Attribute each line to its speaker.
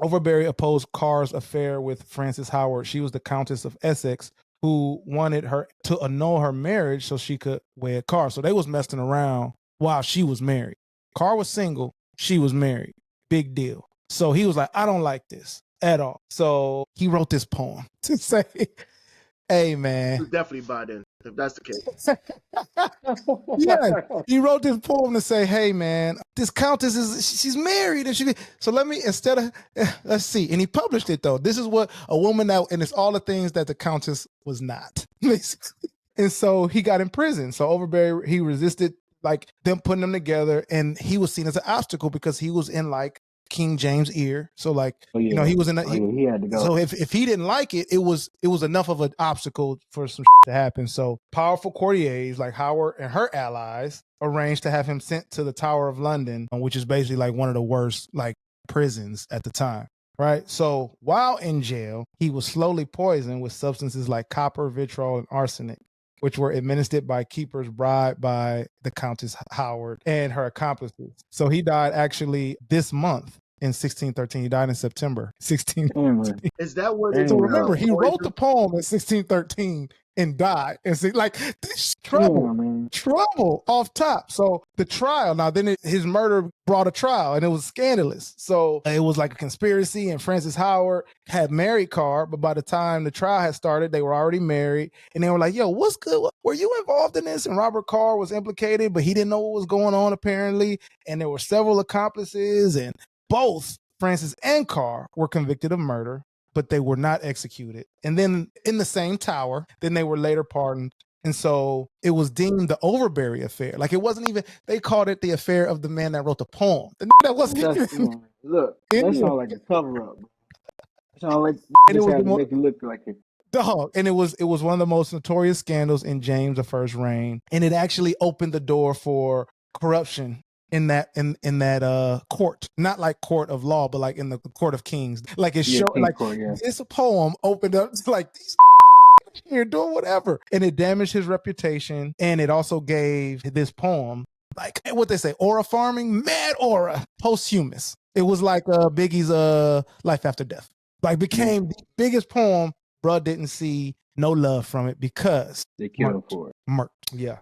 Speaker 1: Overbury opposed Carr's affair with Frances Howard. She was the Countess of Essex who wanted her to annul her marriage so she could wed Carr. So they was messing around while she was married. Carr was single. She was married. Big deal. So he was like, I don't like this at all. So he wrote this poem to say, hey, man.
Speaker 2: You definitely buy in if that's the case.
Speaker 1: Yeah, he wrote this poem to say, hey, man, this countess she's married. And so let me, instead of, let's see. And he published it, though. This is what a woman that, and it's all the things that the countess was not, basically. And so he got in prison. So Overbury, he resisted like them putting them together, and he was seen as an obstacle because he was in like King James' ear. So like, you know, he was in that.
Speaker 3: He had to go.
Speaker 1: So if he didn't like it, it was enough of an obstacle for some to happen. So powerful courtiers like Howard and her allies arranged to have him sent to the Tower of London, which is basically like one of the worst like prisons at the time. Right. So while in jail, he was slowly poisoned with substances like copper, vitriol, and arsenic, which were administered by keepers bribed by the Countess Howard and her accomplices. So he died actually this month in 1613. He died in September 1613.
Speaker 2: Is that what?
Speaker 1: So remember, he wrote the poem in 1613 and died. And so, like, this trouble off top. So the trial, now then his murder brought a trial and it was scandalous. So it was like a conspiracy, and Frances Howard had married Carr, but by the time the trial had started, they were already married. And they were like, yo, what's good? Were you involved in this? And Robert Carr was implicated, but he didn't know what was going on apparently. And there were several accomplices, and both Frances and Carr were convicted of murder, but they were not executed. And then in the same tower, then they were later pardoned. And so it was deemed the Overbury affair. Like it wasn't even, they called it the affair of the man that wrote the poem. That wasn't even,
Speaker 3: look, that sounds like a cover-up. It sounds like
Speaker 1: and it was
Speaker 3: to make it look like it.
Speaker 1: Dog. And it was one of the most notorious scandals in James I's reign. And it actually opened the door for corruption in that court, not like court of law, but like in the court of kings. Like it showed, like this poem opened up like these here doing whatever, and it damaged his reputation. And it also gave this poem, like what they say, aura farming, mad aura, posthumous. It was like Biggie's Life After Death. Like became the biggest poem. Bruh didn't see no love from it because
Speaker 3: they killed him for it.
Speaker 1: Yeah.